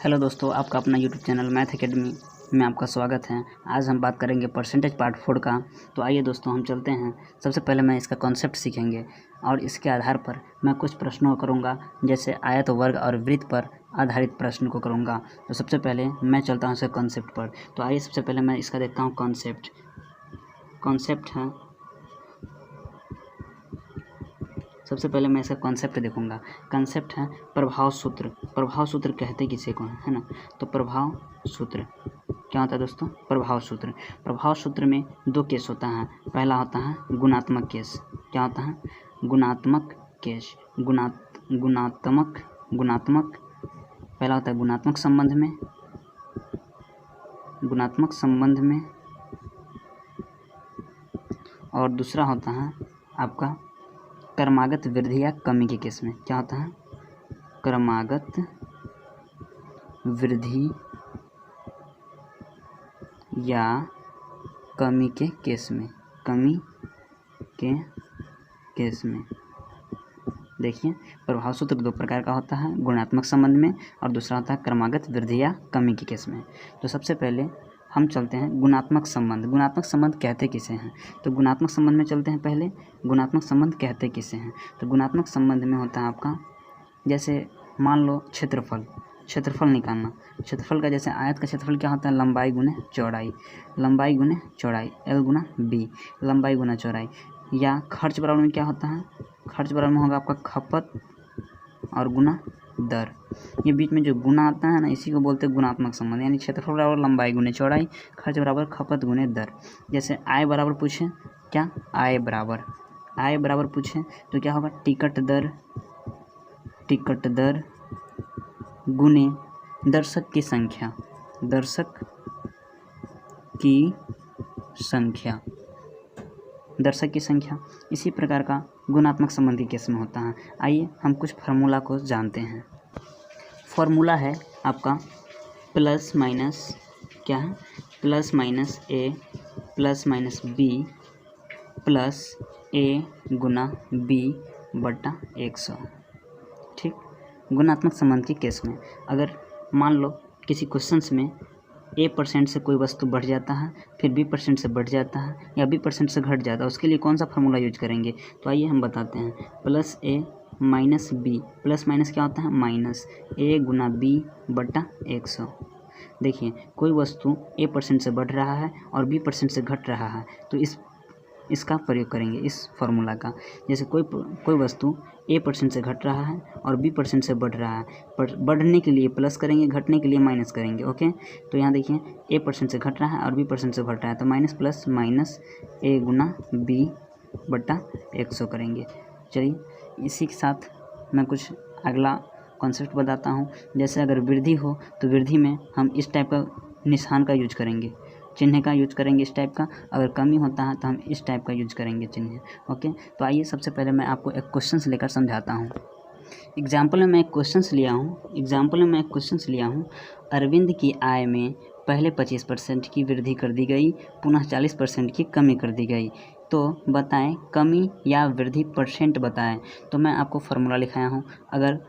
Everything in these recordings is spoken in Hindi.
हेलो दोस्तों, आपका अपना यूट्यूब चैनल मैथ एकेडमी में आपका स्वागत है। आज हम बात करेंगे परसेंटेज पार्ट 4 का। तो आइए दोस्तों हम चलते हैं। सबसे पहले मैं इसका कॉन्सेप्ट सीखेंगे और इसके आधार पर मैं कुछ प्रश्नों को करूँगा, जैसे आयत, वर्ग और वृत्त पर आधारित प्रश्न को करूँगा। तो सबसे पहले मैं चलता हूँ इसके कॉन्सेप्ट पर। तो आइए सबसे पहले मैं इसका देखता हूँ कॉन्सेप्ट है। सबसे पहले मैं इसका कॉन्सेप्ट देखूंगा। कॉन्सेप्ट है प्रभाव सूत्र। प्रभाव सूत्र कहते किसे को है ना। तो प्रभाव सूत्र क्या होता है दोस्तों? प्रभाव सूत्र में दो केस होता है। पहला होता है गुणात्मक केस। क्या होता है? गुणात्मक केस। गुणात्मक पहला होता है गुणात्मक संबंध में और दूसरा होता है आपका क्रमागत वृद्धि या कमी के केस में। क्या होता है? क्रमागत वृद्धि या कमी के केस में। देखिए, प्रभाव सूत्र दो प्रकार का होता है, गुणात्मक संबंध में और दूसरा होता है क्रमागत वृद्धि या कमी के केस में। तो सबसे पहले हम चलते हैं गुणात्मक संबंध कहते किसे हैं? तो गुणात्मक संबंध में चलते हैं। पहले गुणात्मक संबंध कहते किसे हैं? तो गुणात्मक संबंध में होता है आपका, जैसे मान लो क्षेत्रफल निकालना। क्षेत्रफल का जैसे आयत का क्षेत्रफल क्या होता है? लंबाई गुने चौड़ाई, L गुना B, लंबाई गुना चौड़ाई। या खर्च बराबर में क्या होता है? खर्च बराबर में होगा आपका खपत और गुना दर। ये बीच में जो गुना आता है ना, इसी को बोलते हैं गुणात्मक संबंध। यानी क्षेत्रफल बराबर लंबाई गुने चौड़ाई, खर्च बराबर खपत गुने दर। जैसे आय बराबर पूछे, क्या आय बराबर पूछे तो क्या होगा? टिकट दर गुने दर्शक की संख्या। इसी प्रकार का गुणात्मक संबंध के केस में होता है। आइए हम कुछ फार्मूला को जानते हैं। फार्मूला है आपका प्लस माइनस, क्या है? प्लस माइनस ए प्लस माइनस बी प्लस ए गुना बी बटा 100। ठीक, गुणात्मक संबंध के केस में अगर मान लो किसी क्वेश्चंस में A% से कोई वस्तु बढ़ जाता है, फिर B% से बढ़ जाता है या B% से घट जाता है, उसके लिए कौन सा फार्मूला यूज करेंगे? तो आइए हम बताते हैं। Plus A minus B, plus minus क्या होता है? माइनस A गुना B बटा 100। देखिए, कोई वस्तु A% से बढ़ रहा है और B% से घट रहा है, तो इसका प्रयोग करेंगे, इस फार्मूला का। जैसे कोई वस्तु A% से घट रहा है और B% से बढ़ रहा है, पर बढ़ने के लिए प्लस करेंगे, घटने के लिए माइनस करेंगे। ओके, तो यहाँ देखिए A% से घट रहा है और B% से बढ़ रहा है, तो minus plus minus A Guna B बटा 100 करेंगे। चलिए, इसी के साथ मैं कुछ अगला कॉन्सेप्ट बताता हूँ। जैसे अगर वृद्धि हो तो वृद्धि में हम इस टाइप का निशान का यूज करेंगे, चिन्ह का यूज करेंगे इस टाइप का। अगर कमी होता है तो हम इस टाइप का यूज करेंगे चिन्ह। ओके, तो आइए सबसे पहले मैं आपको एक क्वेश्चंस लेकर समझाता हूँ। एग्जाम्पल में मैं एक क्वेश्चंस लिया हूँ। अरविंद की आय में पहले 25% की वृद्धि कर दी गई, पुनः 40% की कमी कर दी गई। तो बताएं कमी या वृद्धि परसेंट बताएं। तो मैं आपको फार्मूला लिखाया हूँ। अगर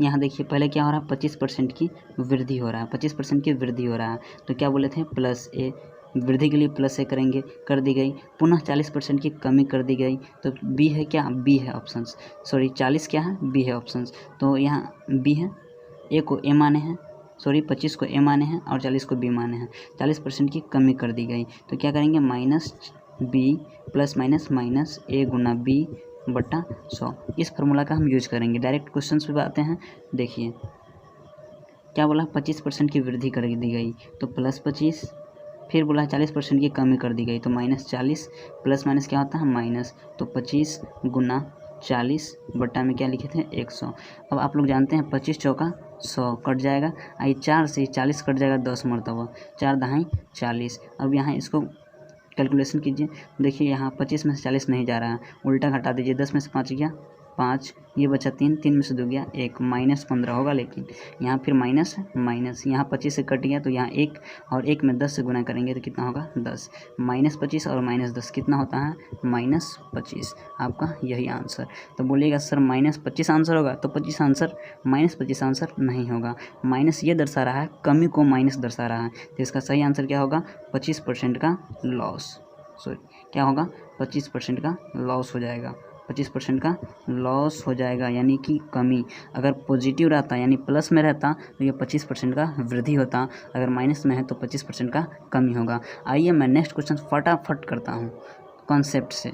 यहाँ देखिए पहले क्या हो रहा है? 25% की वृद्धि हो रहा है, 25% की वृद्धि हो रहा है, तो क्या बोले थे? प्लस ए, वृद्धि के लिए प्लस ए करेंगे, कर दी गई। पुनः 40% की कमी कर दी गई, तो बी है, क्या बी है ऑप्शंस, सॉरी 40 क्या है? बी है ऑप्शंस। तो यहाँ बी है, ए को ए माने हैं, सॉरी 25 को ए माने हैं और 40 को बी माने हैं। 40% की कमी कर दी गई, तो क्या करेंगे? Minus B plus minus minus A गुना बी बटा 100। इस फार्मूला का हम यूज करेंगे। डायरेक्ट क्वेश्चन पे आते हैं। देखिए क्या बोला? 25% की वृद्धि कर दी गई, तो प्लस 25, फिर बोला 40% की कमी कर दी गई, तो माइनस 40, प्लस माइनस क्या होता है? माइनस, तो 25 गुना 40 बटा में क्या लिखे थे? 100। अब आप लोग जानते हैं 25 चौका 100 कट जाएगा, आई 4 से 40 कट जाएगा 10 मरतबा, 4 दहाई 40। अब यहाँ इसको कैलकुलेशन कीजिए। देखिए यहाँ 25 में से 40 नहीं जा रहा है, उल्टा घटा दीजिए, 10 में से 5 गया 5, ये बचा 3, 3 में से 2 गया 1, -15 होगा। लेकिन यहाँ फिर माइनस माइनस, यहाँ 25 से कट गया तो यहाँ 1 और 1 में 10 से गुना करेंगे तो कितना होगा 10। -25 और -10 कितना होता है -25, आपका यही आंसर। तो बोलिएगा सर -25 आंसर होगा, तो 25 आंसर -25 आंसर नहीं होगा। माइनस ये दर्शा रहा है, कमी को माइनस दर्शा रहा है, तो इसका सही आंसर क्या होगा 25% का लॉस। सॉरी क्या होगा 25% का लॉस हो जाएगा, 25% का लॉस हो जाएगा, यानी कि कमी। अगर पॉजिटिव रहता यानी प्लस में रहता तो ये 25% का वृद्धि होता, अगर माइनस में है तो 25% का कमी होगा। आइए मैं नेक्स्ट क्वेश्चन फटाफट करता हूँ कॉन्सेप्ट से।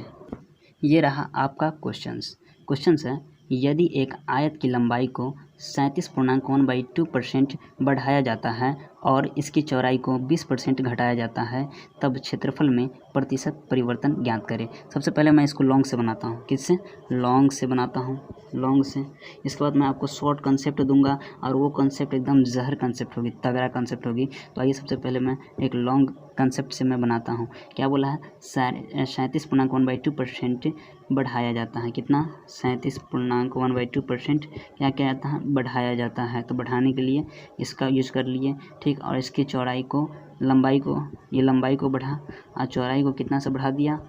ये रहा आपका क्वेश्चंस है, यदि एक आयत की लंबाई को 37.1/2% बढ़ाया जाता है और इसकी चौड़ाई को 20% घटाया जाता है, तब क्षेत्रफल में प्रतिशत परिवर्तन ज्ञात करें। सबसे पहले मैं इसको लॉन्ग से बनाता हूँ। किससे? लॉन्ग से बनाता हूँ, लॉन्ग से। इसके बाद मैं आपको शॉर्ट कंसेप्ट दूंगा और वो कंसेप्ट एकदम जहर कंसेप्ट होगी, तगड़ा कंसेप्ट होगी। तो आइए सबसे पहले मैं एक लॉन्ग कंसेप्ट से मैं बनाता हूँ। क्या बोला है? 37.1/2% बढ़ाया जाता है। कितना? 37.1/2% क्या किया जाता है? बढ़ाया जाता है। तो बढ़ाने के लिए इसका यूज कर लिए, ठीक। और इसकी चौड़ाई को, लंबाई को, ये लंबाई को बढ़ा और चौड़ाई को कितना से बढ़ा दिया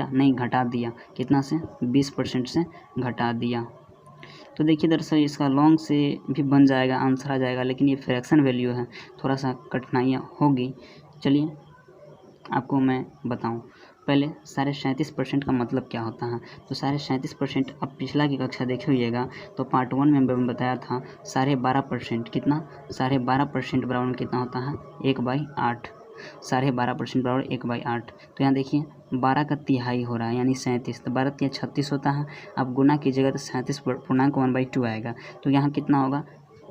नहीं, घटा दिया। कितना से? 20% से घटा दिया। तो देखिए दरअसल इसका लॉन्ग से भी बन जाएगा, आंसर आ जाएगा, लेकिन ये फ्रैक्शन वैल्यू है, थोड़ा सा कठिनाइयाँ होगी। चलिए आपको मैं बताऊं। पहले 37.5% का मतलब क्या होता है? तो 37.5%, अब पिछला की कक्षा देखे होइएगा तो पार्ट 1 में मैंने बताया था 12.5%। कितना? 12.5% बराबर में कितना होता है? 1/8। 12.5% बराबर 1/8। तो यहाँ देखिए 12 का तिहाई हो रहा है यानी 37, तो 12 तिहाई 36 होता है। अब गुना कीजिएगा तो 37.1/2 आएगा। तो यहाँ कितना होगा?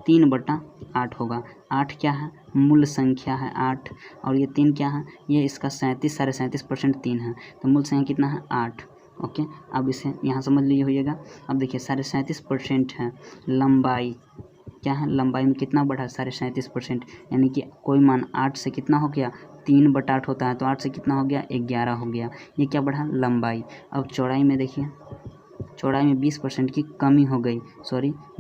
3/8 होगा। 8 क्या है? मूल संख्या है 8, और ये 3 क्या है? ये इसका 37.5% 3 है, तो मूल संख्या कितना है? 8। ओके, अब इसे यहाँ समझ लीजिए होइएगा। अब देखिए 37.5% है, लंबाई क्या है? लंबाई में कितना बढ़ा? 37.5%, यानी कि कोई मान 8 से कितना हो गया? 3/8 होता है, तो 8 से कितना हो गया? 11 हो गया। ये क्या बढ़ा? लंबाई। अब चौड़ाई में देखिए, चौड़ाई में 20% की कमी हो गई,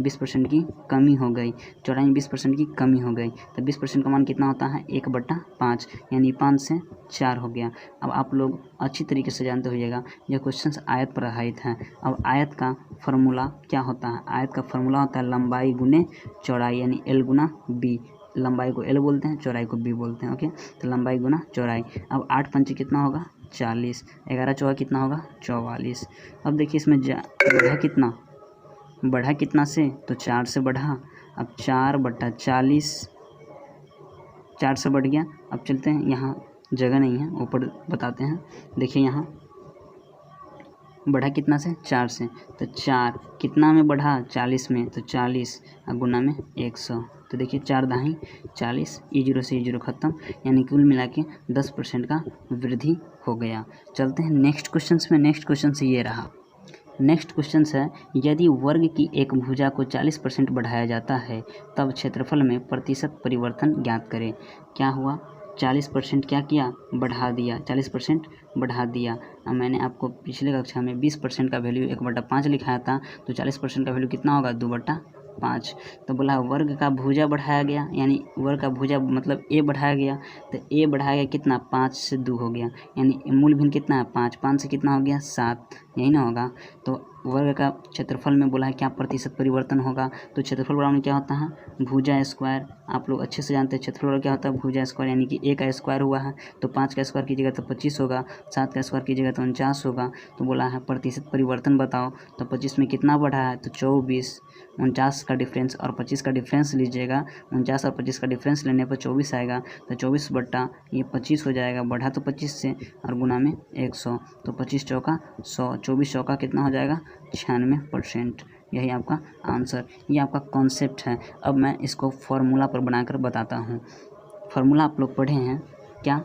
20% की कमी हो गई, चौड़ाई में 20% की कमी हो गई। तो 20% का मान कितना होता है? 1/5, यानी 5 से 4 हो गया। अब आप लोग अच्छी तरीके से जानते होइएगा, यह क्वेश्चन आयत पर आधारित है। अब आयत का फार्मूला क्या होता है? आयत का फार्मूला होता है लंबाई गुने चौड़ाई, यानी L गुना B। लंबाई को L बोलते हैं, चौड़ाई को B बोलते हैं। ओके, तो लंबाई गुना चौड़ाई। अब 8 पंचे कितना होगा? 40, 11 चौका कितना होगा? 44। अब देखिए इसमें बढ़ा कितना से? तो 4 से बढ़ा। अब 4/40, 4 से बढ़ गया। अब चलते हैं, यहाँ जगह नहीं है, ऊपर बताते हैं। देखिए यहाँ बढ़ा कितना से? 4 से, तो 4 कितना में बढ़ा? 40 में, तो 40 और गुना में 100। तो देखिए 4 दाहीं 40, E0 से E0 खत्म, यानी कुल मिला के 10% का वृद्धि हो गया। चलते हैं नेक्स्ट क्वेश्चन में। नेक्स्ट क्वेश्चन ये रहा। नेक्स्ट क्वेश्चन है, यदि वर्ग की एक भुजा को 40% बढ़ाया जाता है, तब क्षेत्रफल में प्रतिशत परिवर्तन ज्ञात करें। क्या हुआ? 40% क्या किया? बढ़ा दिया, 40% बढ़ा दिया। अब मैंने आपको पिछले कक्षा में 20% का वैल्यू 1/5 लिखाया था, तो 40% का वैल्यू कितना होगा? 2/5। तो बोला वर्ग का भुजा बढ़ाया गया, यानी वर्ग का भुजा मतलब ए बढ़ाया गया, तो ए बढ़ाया गया कितना? 5 से 2 हो गया, यानी मूल भिन्न कितना है? 5, 5 से कितना हो गया? 7, यही ना होगा। तो वर्ग का क्षेत्रफल में बोला है क्या प्रतिशत परिवर्तन होगा? तो क्षेत्रफल बराबर में क्या होता है? भुजा स्क्वायर। आप लोग अच्छे से जानते हैं क्षेत्रफल क्या होता है? भुजा स्क्वायर, यानी कि ए का स्क्वायर हुआ है, तो 5 का स्क्वायर कीजिएगा तो 25 होगा, 7 का स्क्वायर कीजिएगा तो 49 होगा। तो बोला है प्रतिशत परिवर्तन बताओ, तो 25 में कितना बढ़ा है? तो 24। 49 का डिफरेंस और 25 का डिफरेंस लीजिएगा, 49 और 25 का डिफरेंस लेने पर 24 आएगा, तो 24/25 हो जाएगा। बढ़ा तो 25 से और गुना में 100, तो 25 चौका 100, 24 चौका कितना हो जाएगा? 96%। यही आपका आंसर, ये आपका कॉन्सेप्ट है। अब मैं इसको फॉर्मूला पर बनाकर बताता हूँ। फार्मूला आप लोग पढ़े हैं क्या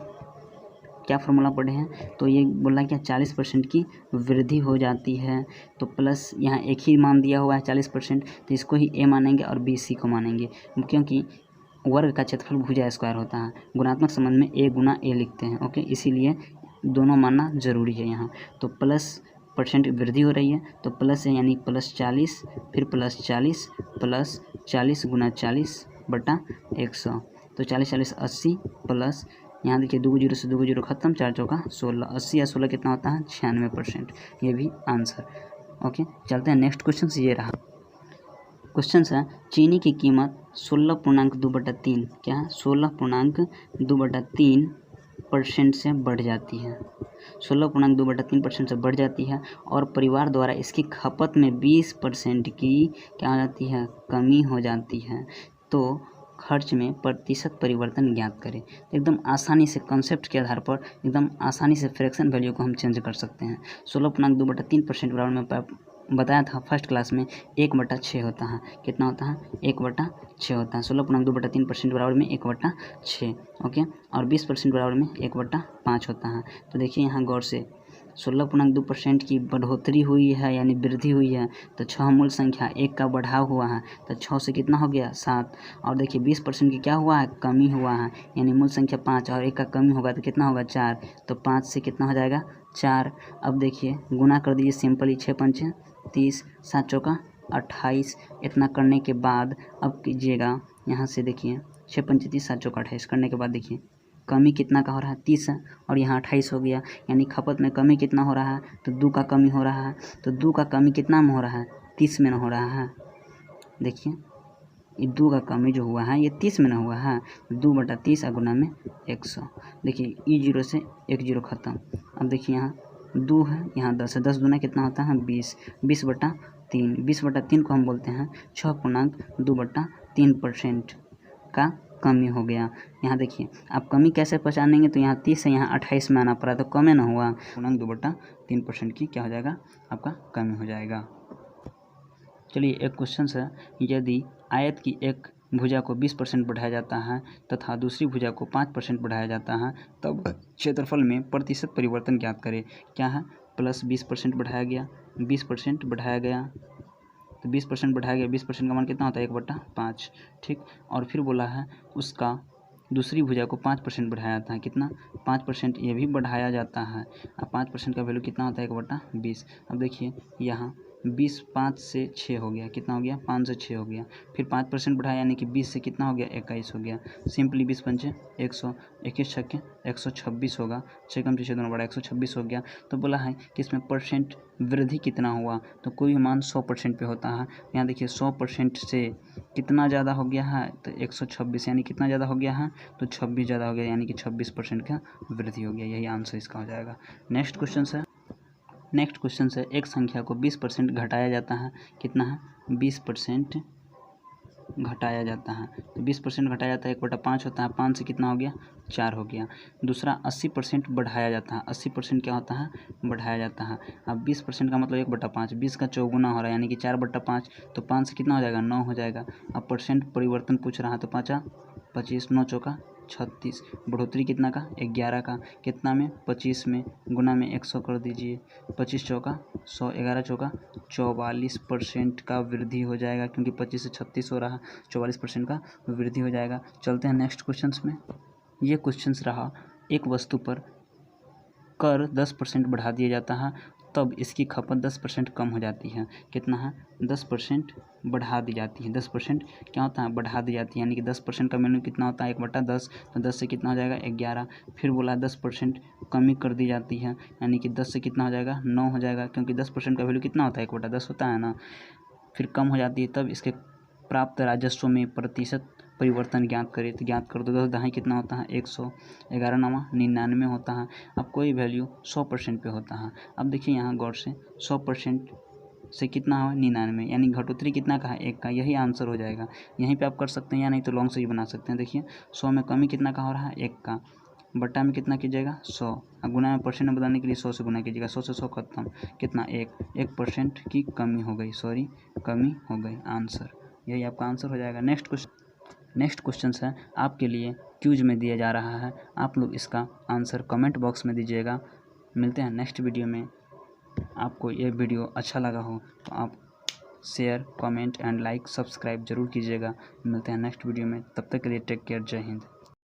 फार्मूला पढ़े हैं? तो ये बोला क्या 40% की वृद्धि हो जाती है, तो प्लस यहाँ एक ही मान दिया हुआ है 40%, तो इसको ही ए मानेंगे और बी सी को मानेंगे, क्योंकि वर्ग का क्षेत्रफल भुजा स्क्वायर होता है। गुणात्मक संबंध में ए गुना ए लिखते हैं। ओके, इसीलिए दोनों मानना जरूरी है यहाँ। तो प्लस परसेंट वृद्धि हो रही है, तो प्लस है यानी +40, फिर +40 प्लस 40 गुना 40/100, तो 40 80 प्लस यहाँ देखिए 2 जीरो से 2 जीरो खत्म, 4 चौका 16, 80 या 16 कितना होता है 96%। ये भी आंसर। ओके, चलते हैं नेक्स्ट क्वेश्चन से। ये रहा क्वेश्चन है, चीनी की कीमत 16.2/3 क्या है 16.2/3% से बढ़ जाती है, 16.2/3% से बढ़ जाती है और परिवार द्वारा इसकी खपत में 20% की क्या हो जाती है कमी हो जाती है, तो खर्च में प्रतिशत परिवर्तन ज्ञात करें। एकदम आसानी से कंसेप्ट के आधार पर एकदम आसानी से फ्रैक्शन वैल्यू को हम चेंज कर सकते हैं। 16.2/3% बराबर में बताया था फर्स्ट क्लास में 1/6 होता है, कितना होता है 1/6 होता है। 16.2/3% बराबर में 1/6, ओके, और 20% बराबर में 1/5 होता है। तो देखिए यहाँ गौर से 16.2% की बढ़ोतरी हुई है यानी वृद्धि हुई है, तो 6 मूल संख्या 1 का बढ़ाव हुआ है, तो 6 से कितना हो गया 7, और देखिए 20% की क्या हुआ है कमी हुआ है, यानी मूल संख्या 5 और 1 का कमी होगा तो कितना होगा 4, तो 5 से कितना हो जाएगा 4। अब देखिए गुना कर दीजिए सिंपली, 6 पंचे 30, 7 चौका 28, इतना करने के बाद अब कीजिएगा यहाँ से देखिए 6 पंचे 30, 7 चौका 28 करने के बाद देखिए कमी कितना का हो रहा है 30 है और यहाँ 28 हो गया, यानी खपत में कमी कितना हो रहा है तो 2 का कमी हो रहा है, तो 2 का कमी कितना में हो रहा है 30 में न हो रहा है। देखिए ये 2 का कमी जो हुआ है ये 30 में न हुआ है, 2/30 गुना में 100। देखिए E0 से 1 जीरो खत्म। अब देखिए यहाँ 2 है, यहाँ 10 है, 10 दूना कितना होता है 20, 20/3, 20/3 को हम बोलते हैं 6.2/3% का कमी हो गया। यहाँ देखिए आप कमी कैसे पहचानेंगे, तो यहाँ 30 से यहाँ 28 में आना पड़ा तो कम ना हुआ, 2/3% की क्या हो जाएगा आपका कमी हो जाएगा। चलिए एक क्वेश्चन है, यदि आयत की एक भुजा को 20% बढ़ाया जाता है तथा दूसरी भुजा को 5% बढ़ाया जाता है, तब क्षेत्रफल में प्रतिशत परिवर्तन ज्ञात करें। क्या है +20% बढ़ाया गया, 20% बढ़ाया गया, तो 20% बढ़ाया गया, 20% का मान कितना होता है 1/5, ठीक। और फिर बोला है उसका दूसरी भुजा को 5% बढ़ाया जाता है, कितना 5%, ये भी बढ़ाया जाता है। अब 5% का वैल्यू कितना होता है 1/20। अब देखिए यहाँ 20 5 से 6 हो गया, कितना हो गया 5 से 6 हो गया, फिर 5% बढ़ाया यानी कि 20 से कितना हो गया 21 हो गया। सिंपली 20 पंचे 100, 21 छक्के 126 होगा, 6 कम 6 दोनों बड़ा 126 हो गया। तो बोला है कि इसमें परसेंट वृद्धि कितना हुआ, तो कोई मान 100% पे होता है। यहाँ देखिए 100% से कितना ज़्यादा हो गया है तो 126, यानी कितना ज़्यादा हो गया है तो 26 ज़्यादा हो गया, यानी कि 26% का वृद्धि हो गया, यही आंसर इसका हो जाएगा। नेक्स्ट क्वेश्चन है, एक संख्या को 20% घटाया जाता है, कितना है 20% घटाया जाता है, तो 20% घटाया जाता है 1/5 होता है, 5 से कितना हो गया 4 हो गया। दूसरा 80% बढ़ाया जाता है, 80% क्या होता है बढ़ाया जाता है। अब 20% का मतलब 1/5, 20 का चौगुना हो रहा है यानी कि 4/5, तो 5 से कितना हो जाएगा 9 हो जाएगा। अब परसेंट परिवर्तन पूछ रहा है, तो 5 25, 9 चौका 36, बढ़ोतरी कितना का 11 का, कितना में 25 में, गुना में 100 कर दीजिए, 25 चौका 100, 11 चौका 44% का वृद्धि हो जाएगा, क्योंकि 25 से 36 हो रहा है, 44% का वृद्धि हो जाएगा। चलते हैं नेक्स्ट क्वेश्चंस में। ये क्वेश्चंस रहा, एक वस्तु पर कर 10% बढ़ा दिया जाता है तब इसकी खपत 10% कम हो जाती है, कितना है 10% बढ़ा दी जाती है, 10% क्या होता है बढ़ा दी जाती है, यानी कि 10% का वैल्यू कितना होता है 1/10, तो 10 से कितना हो जाएगा 11। फिर बोला 10% कमी कर दी जाती है, यानी कि 10 से कितना हो जाएगा 9 हो जाएगा, क्योंकि 10% का वैल्यू कितना होता है 1/10 होता है ना। फिर कम हो जाती है, तब इसके प्राप्त राजस्व में प्रतिशत परिवर्तन ज्ञात करें, तो ज्ञात कर दो, 10 दहाई कितना होता है 100, 11 नामा 99 होता है। अब कोई वैल्यू 100% पे होता है। अब देखिए यहाँ गौर से 100% से कितना हो 99, यानी घटोतरी कितना का है 1 का, यही आंसर हो जाएगा। यहीं पे आप कर सकते हैं या नहीं तो लॉन्ग से भी बना सकते हैं। देखिए 100 में कमी कितना का हो रहा है 1 का, बट्टा में कितना कीजिएगा 100, और गुना में परसेंट में बताने के लिए 100 से गुना कीजिएगा, 100 से 100 खत्म, कितना 1% की कमी हो गई, कमी हो गई, आंसर यही आपका आंसर हो जाएगा। नेक्स्ट क्वेश्चन है आपके लिए क्यूज में दिया जा रहा है, आप लोग इसका आंसर कमेंट बॉक्स में दीजिएगा। मिलते हैं नेक्स्ट वीडियो में। आपको ये वीडियो अच्छा लगा हो तो आप share, comment and like, subscribe जरूर कीजिएगा। मिलते हैं नेक्स्ट वीडियो में, तब तक के लिए टेक केयर, जय हिंद।